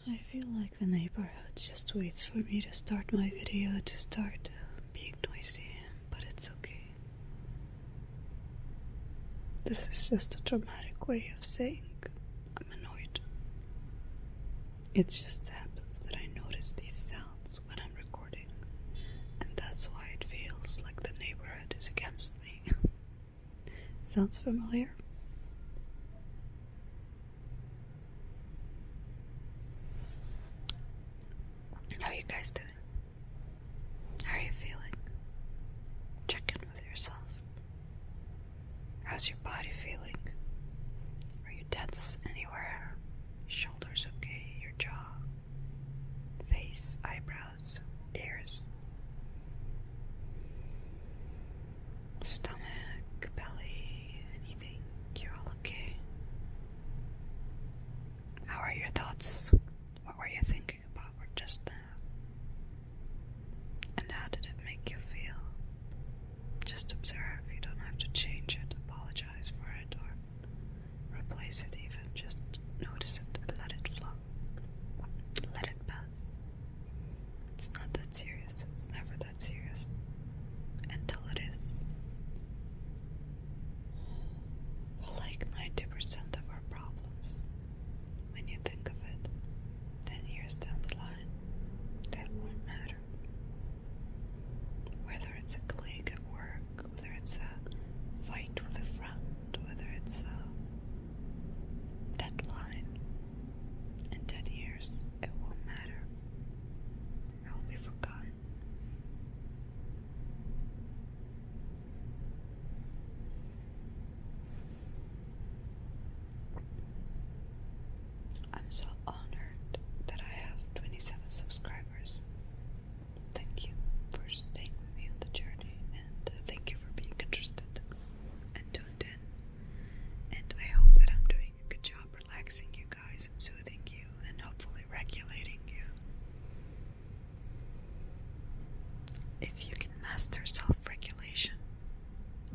I feel like the neighborhood just waits for me to start my video to start being noisy, but it's okay. This is just a dramatic way of saying I'm annoyed. It just happens that I notice these sounds when I'm recording, and that's why it feels like the neighborhood is against me. Sounds familiar? How are you guys doing? How are you feeling? Check in with yourself. How's your body feeling? Are you tense anywhere? Shoulders okay? Your jaw? Face? Eyebrows? Ears? Stomach? Belly? Anything? You're all okay? How are your thoughts? What were you thinking about just now? And how did it make you feel? Just observe. You don't have to change it, apologize for it, or replace it even. Just notice it and let it flow. Let it pass. It's not that serious. It's never that serious. Until it is. But like 90% of our problems, when you think of it, 10 years down the line, that won't matter. Whether it's a colleague at work, whether it's a fight with a friend, whether it's a deadline, in 10 years, it won't matter. It will be forgotten. I'm so honored that I have 27 subscribers. Thank you for staying with me on the journey, and thank you for being interested and tuned in. And I hope that I'm doing a good job relaxing you guys and soothing you and hopefully regulating you. If you can master self-regulation,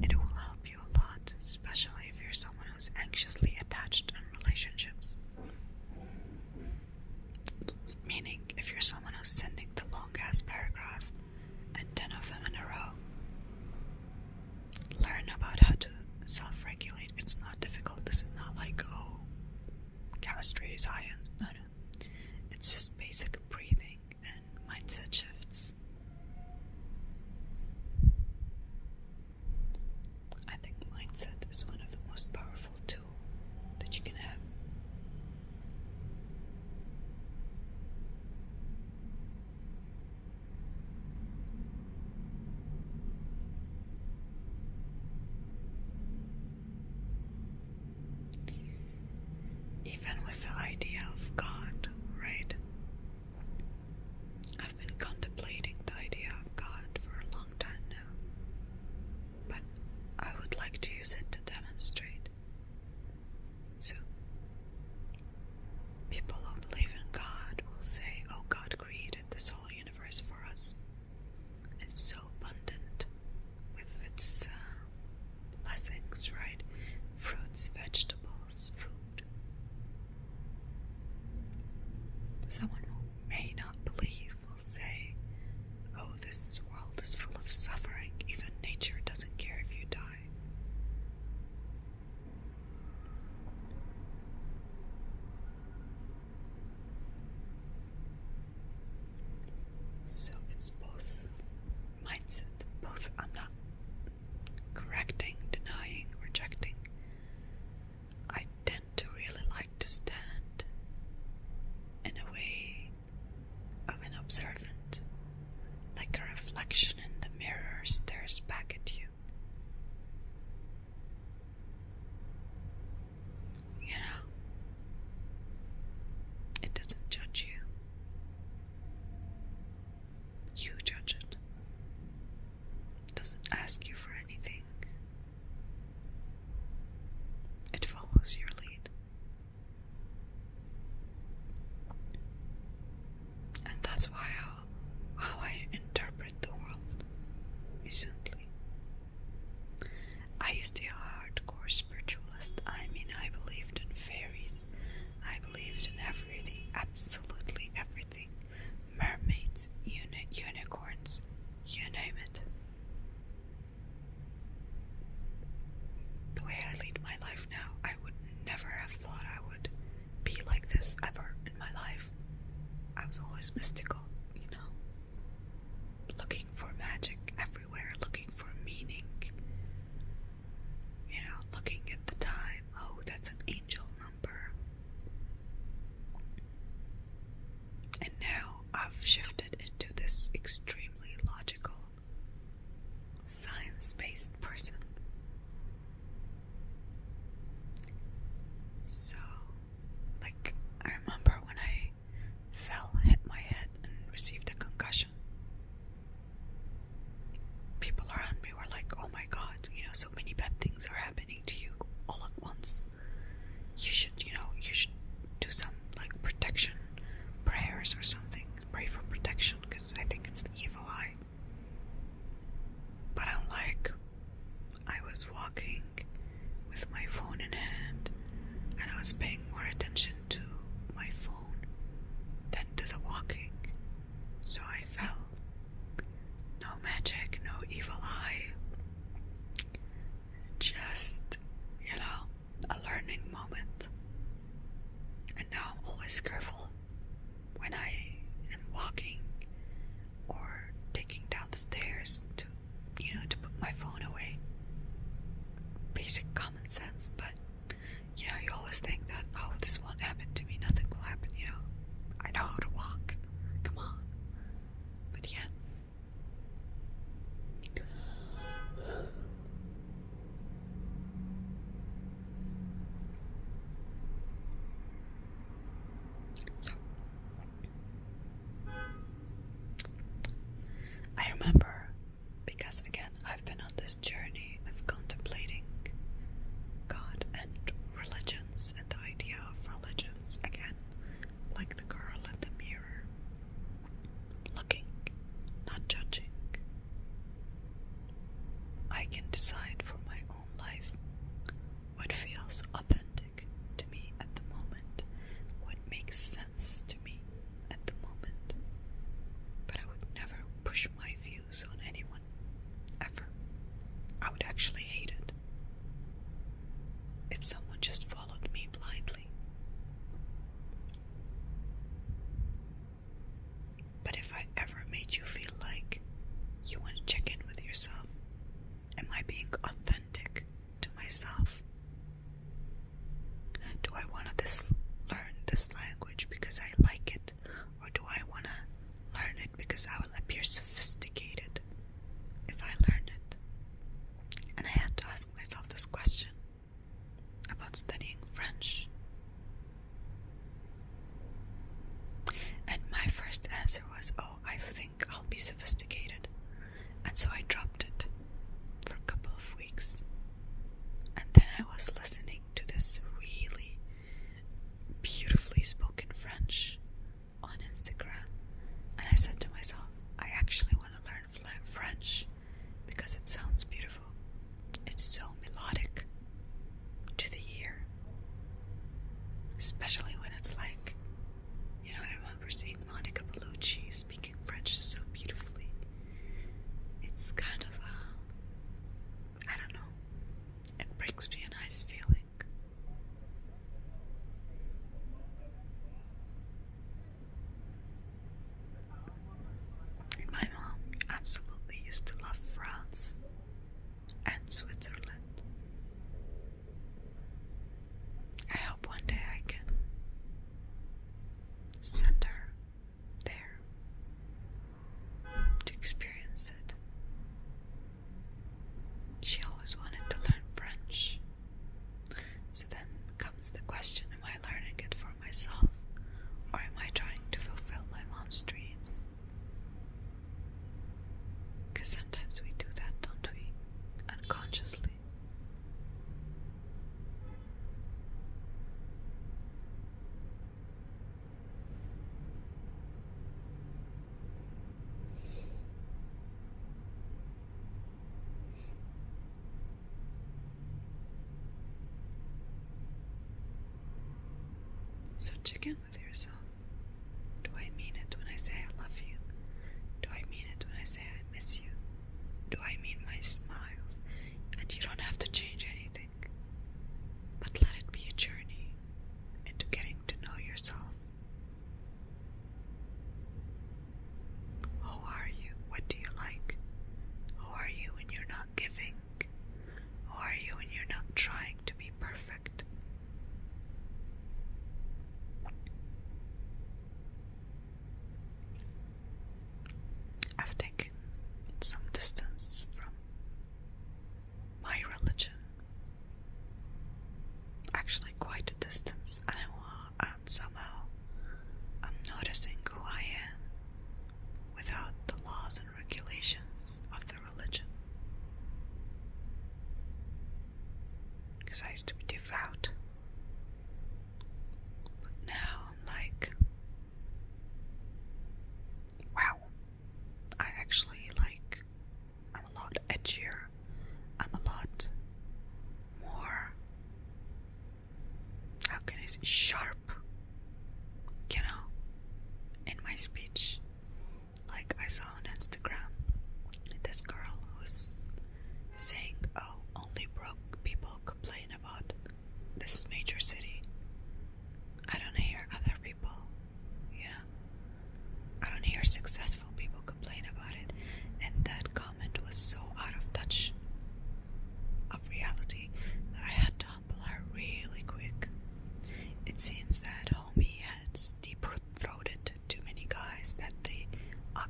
it will help you a lot, especially if you're someone who's anxiously attached in relationships. Meaning, if you're someone who's sending the long-ass paragraph and 10 of them in a row, learn about how to self-regulate. It's not difficult. This is not like, oh, chemistry is science. No. It's just basic breathing and mindset shifts. I think mindset is one of the most powerful tools that you can have. Even with the idea of God, right? I've been contemplating the idea of God for a long time now. But I would like to use it to demonstrate. So, people who believe in God will say, oh, God created this whole universe for us. And it's so abundant with its blessings, right? Fruits, vegetables, food. Someone who may not believe will say, oh, this world is full of suffering. Even nature doesn't care if you die. So it's both mindset, both. I'm not correcting, denying, rejecting. I tend to really like to stand in a way of an observant, like a reflection in the mirror stares back at you. You know, it doesn't judge you. You judge it. It doesn't ask you for anything. It follows your lead. And that's why how I interpret the world recently. I used to be a hardcore spiritualist. I mean, I believed in fairies. I believed in everything, absolutely always mystical, looking for magic everywhere, looking for meaning, looking at the time. Oh, that's an angel number. And now I've shifted into this extremely logical, science-based person. So, I remember when I hit my head, and received a concussion. People around me were like, oh my god, so many bad things are happening to you all at once. You should do some protection prayers or something. Pray for protection, because I think it's the evil eye. But I'm like, I was walking with my phone in hand, and I was paying more attention to my phone than to the walking. So I fell. No magic, no evil eye. Just, a learning moment. And now I'm always careful when I am walking or taking down the stairs to put my phone away. Basic common sense, but you always think that, oh, this won't happen to me, nothing will happen, I know how to walk, come on. But yeah. So, I remember, because again, I've been on this journey of contemplating God and religions and the idea of religions again, like the girl in the mirror, looking, not judging. I can decide for my own life what feels authentic to me at the moment, what makes sense to me at the moment. But I would never push my views on anyone, ever. I would actually hate it if someone just followed me blindly. But if I ever made you feel like you want to check in with yourself, am I being authentic to myself? Do I want to learn this language because I like it, or do I want to learn it because I will appear sophisticated if I learn it? And I had to ask myself this question about studying French. And my first answer was, oh, I think I'll be sophisticated. And so I dropped it for a couple of weeks. And then I was listening to this really beautifully spoken French on Instagram. And I said to myself, I actually want to learn French because it sounds beautiful. It's so melodic to the ear. Especially when it's I remember seeing Monica Bellucci speaking French so beautifully. It's kind of I don't know, it brings me a nice feeling. My mom absolutely used to love France and Switzerland. I hope one day I can send her there to experience it. She always wanted to learn French. So then comes the question, am I learning it for myself, or am I trying to fulfill my mom's dreams? Because sometimes we do that, don't we? Unconsciously. So check in with yourself. Do I mean it when I say I love you? Do I mean it when I say I miss you? Do I mean my smiles? And you don't have to change anything. But let it be a journey into getting to know yourself.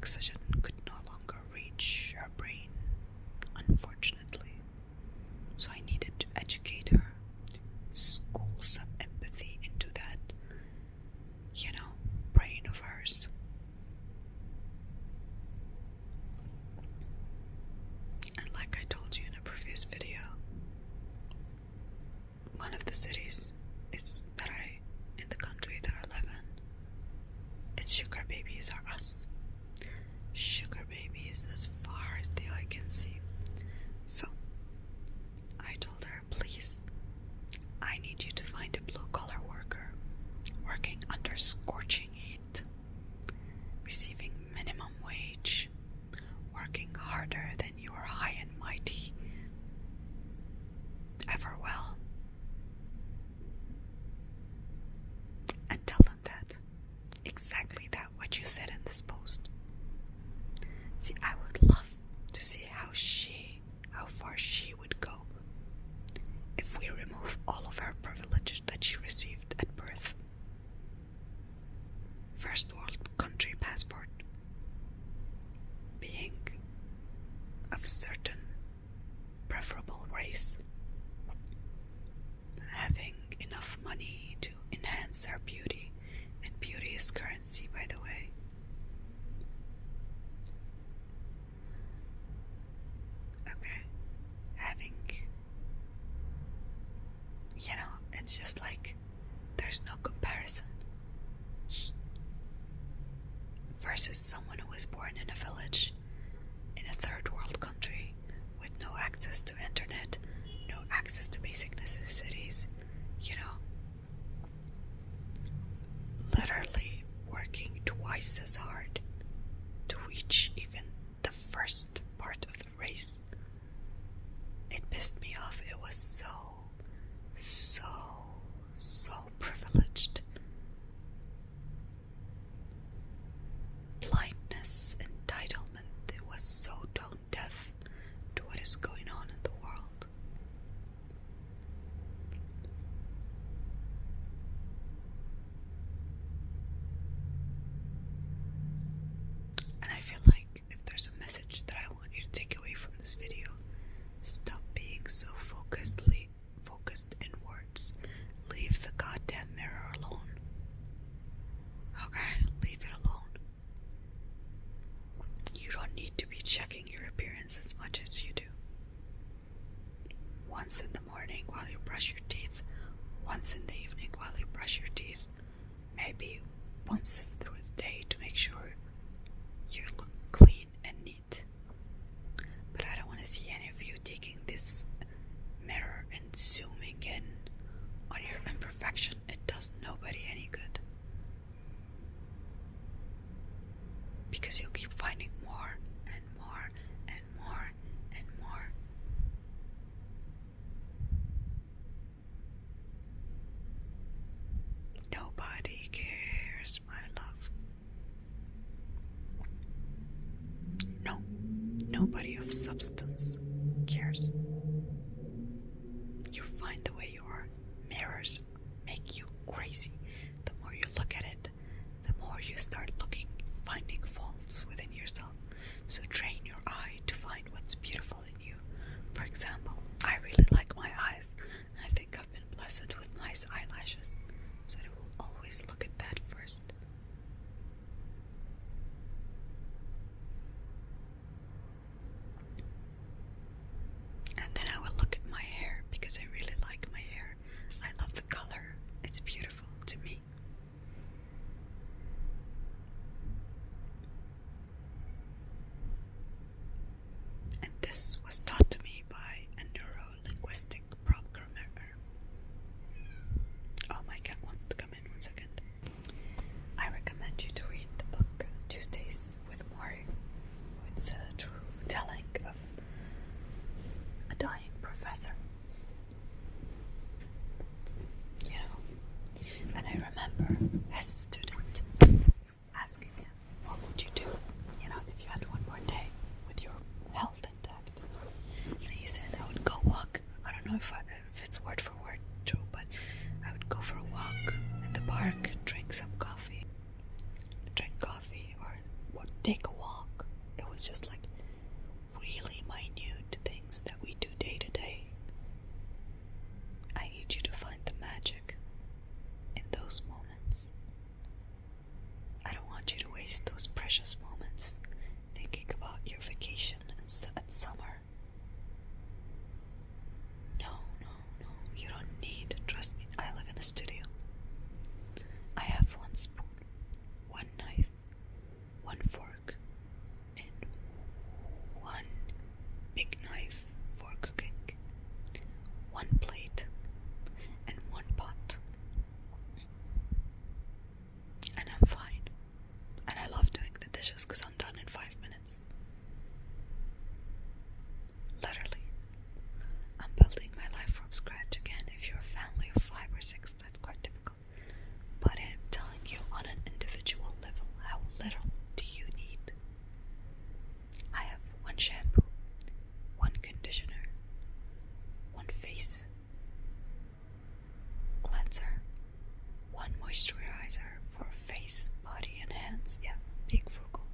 oxygen could no longer reach her brain, unfortunately. So I needed to educate her, school some empathy into that, brain of hers. And like I told you in a previous video, one of the cities in the country that I live in, its sugar babies are us. Sugar babies as far as the eye can see. So I told her, please, I need you to find a blue-collar worker working under scorching heat, receiving minimum wage, working harder than your high and mighty ever will. And tell them that, exactly that, what you said in this post. See, I would love to see how far she would go if we remove all of her privilege that she received at birth. First world country passport, being of certain preferable race, having enough money to enhance their beauty, and beauty is currency, by the way. Okay, having, it's just like there's no comparison versus someone who was born in a village in a third world country with no access to internet, no access to basic necessities, literally working twice as hard to reach even the first part of the race. It pissed me off. It was so privileged. Blindness, entitlement, it was so tone deaf to what is going on in the world. And I feel like if there's a message that I want you to take away from this video, stop being so focused inwards. Leave the goddamn mirror alone. Okay, leave it alone. You don't need to be checking your appearance as much as you do. Once in the morning while you brush your teeth, once in the evening while you brush your teeth, maybe once through the day to make sure you look clean and neat. But I don't want to see any of you taking this mirror and zooming in on your imperfection. It does nobody any good. Because you'll keep finding more and more and more and more. Nobody cares, my love. No, nobody of substance cares. You're fine the way you are. Mirrors make you crazy. The more you look at it, the more you start finding faults within yourself. So train your eye to find what's beautiful in you. For example, I really like my eyes. I think I've been blessed with nice eyelashes, so I will always look at that first. And then I will look at my hair, because I really like my hair. I love the color. It's beautiful to me. waste those precious moments thinking about your vacation at summer. No, you don't need. Trust me, I live in a studio. I have one spoon, one knife, one fork, and one big knife for cooking, one plate, and one pot. And I'm fine. And I love doing the dishes because I'm done in 5 minutes. Literally. I'm building my life from scratch again. If you're a family of 5 or 6, that's quite difficult. But I'm telling you on an individual level, how little do you need? I have one shampoo, one conditioner, one face cleanser, one moisturizer for face, body, and hands. Yeah, being frugal.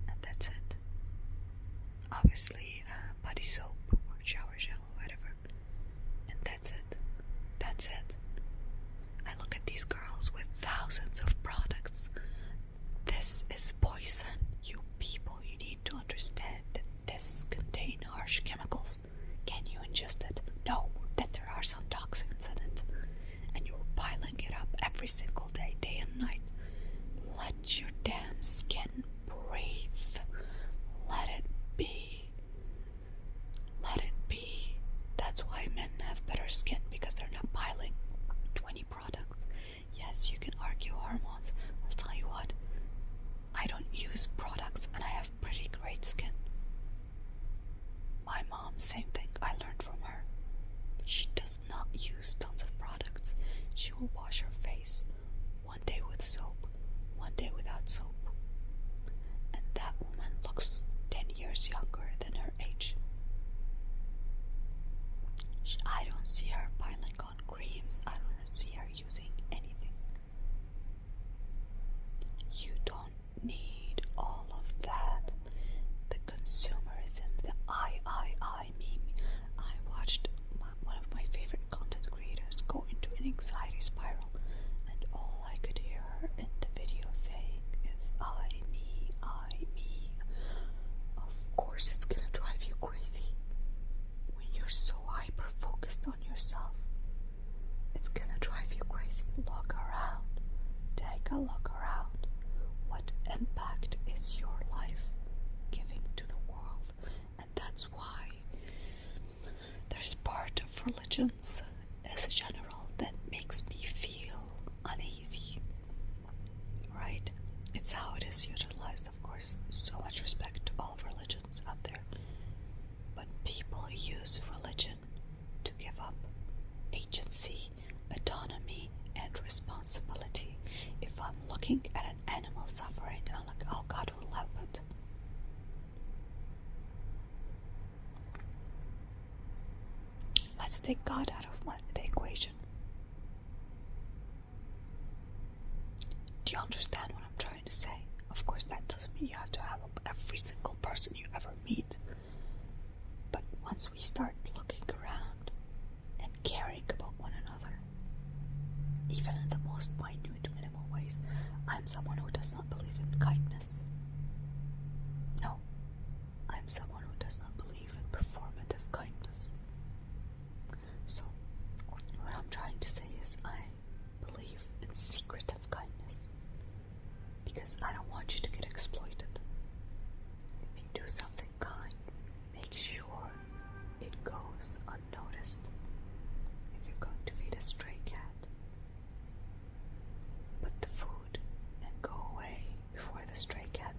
And that's it. Obviously, body soap or shower gel or whatever. And that's it. That's it. I look at these girls with thousands of products. This is poison. You people, you need to understand that this contains harsh chemicals. Can you ingest it? No, that there are some toxins in it. And you're piling it up every single day, day and night. Let your damn skin breathe. Let it be. Let it be. That's why men have better skin, because they're not piling 20 products. Yes, you can argue hormones. I'll tell you what, I don't use products and I have pretty great skin. My mom, same thing, I learned from her. She does not use tons of products. She will wash her face one day with soap, one day without soap. And that woman looks 10 years younger than her age. I don't see her piling on creams. I don't see her using anything. You don't need all of that. The consumerism, the I meme. I watched one of my favorite content creators go into an anxiety spiral, and all I could hear her in the video saying is I, me. Of course it's gonna drive you crazy when you're so hyper focused on yourself. It's gonna drive you crazy. Look around. Take a look around. What impact is your life giving to the world? And that's why there's part of religions as a general that makes me feel uneasy. Right? It's how it is utilized, of course. So much respect to all religions out there. But people use religion to give up agency, autonomy, and responsibility. If I'm looking at an animal suffering and I'm like, oh, God will help it. Let's take God out of the equation. Do you understand what I'm trying to say? Of course, that doesn't mean you have to have every single person you ever meet. But once we start looking around and caring about one another, even in the most minute, minimal ways, I'm someone who does not believe in kindness. No, I'm someone who does not believe in performative kindness. So, what I'm trying to say is I believe in secretive kindness, because I don't want you to get exploited. If you do something kind, make sure it goes unnoticed. If you're going to feed a stray cat, put the food and go away before the stray cat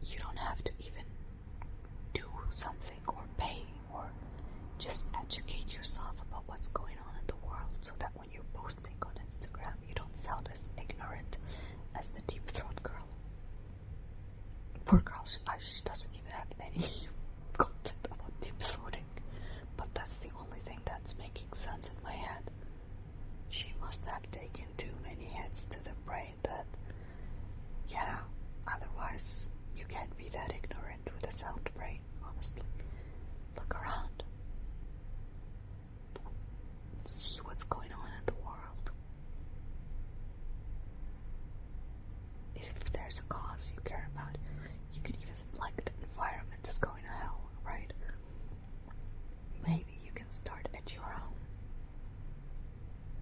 You don't have to even do something or pay, or just educate yourself about what's going on in the world, so that when you're posting on Instagram, you don't sound as ignorant as the deep throat girl. Poor girl, she doesn't even have any content about deep throating, but that's the only thing that's making sense in my head. She must have taken too many hits to the brain that, otherwise you can't be that ignorant with a sound brain, honestly. Look around. See what's going on in the world. If there's a cause you care about, you could even, like, the environment is going to hell, right? Maybe you can start at your home.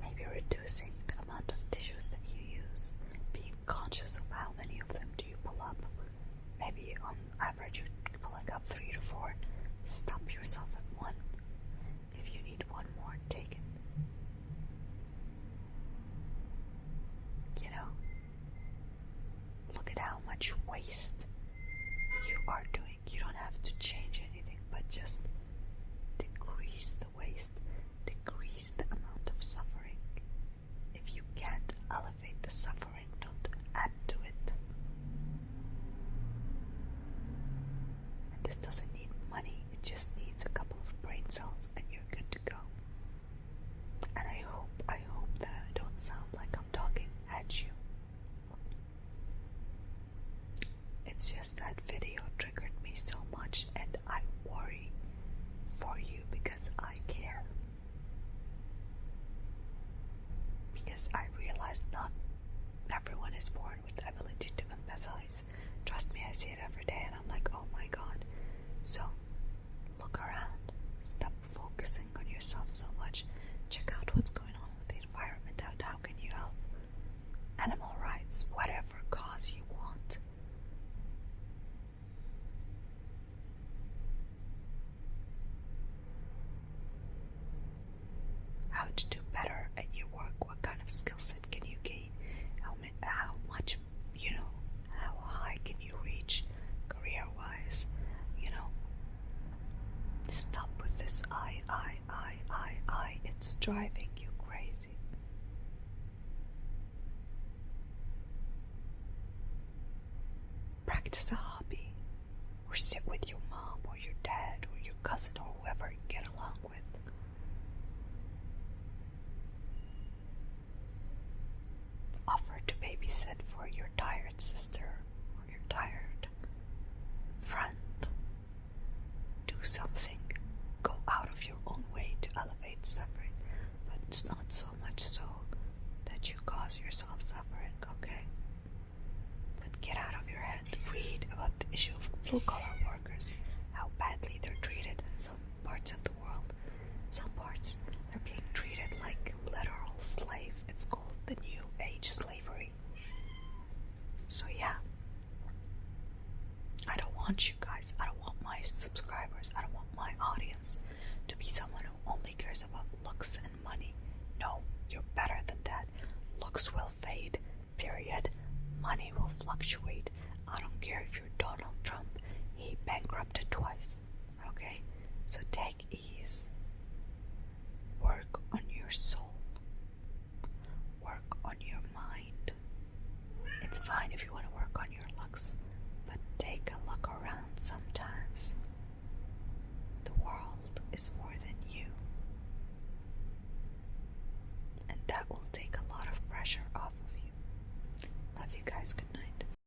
Maybe reducing the amount of tissues that you use, being conscious of how many of them do you pull up. Maybe on average you're pulling up 3 to 4. Stop yourself at 1. If you need one more, take it. Look at how much waste you are doing. You don't have to change anything, but just decrease the waste, decrease the amount of suffering. If you can't elevate the suffering, don't add to it. And this doesn't need money, it just needs a couple of brain cells and you're good to go. And I hope that I don't sound like I'm talking at you. It's just that video triggered me so much, and I worry for you because I care. Because I realized not everyone is born with the ability to empathize. Trust me, I see it every day and I'm like, oh my god. So, look around. Stop focusing on yourself so much. Check out what's going on with the environment. How can you help? Animal rights, whatever cause you want. How to do better at your work, what kind of skill set can you gain, how much, how high can you reach career-wise, stop with this I, it's driving you crazy. Practice a hobby, or sit with your mom or your dad or your cousin or whoever you get along with. Offer to babysit for your tired sister or your tired friend. Do something. Go out of your own way to elevate suffering, but it's not so much so that you cause yourself suffering, okay? But get out of your head. Read about the issue of blue-collar workers, how badly they're treated in some parts of the world. Some parts, they're being treated like literal slave. It's called the new age slavery. So yeah, I don't want you guys, I don't want my subscribers, I don't want my audience to be someone who only cares about looks and money. No, you're better than that. Looks will fade, period. Money will fluctuate. I don't care if you're Donald Trump, he bankrupted twice, okay? So take ease. Work on your soul. Work on your mind. It's fine if you want to work on your looks, but take a look around sometimes. The world is more than you. And that will take a lot of pressure off of you. Love you guys. Good night.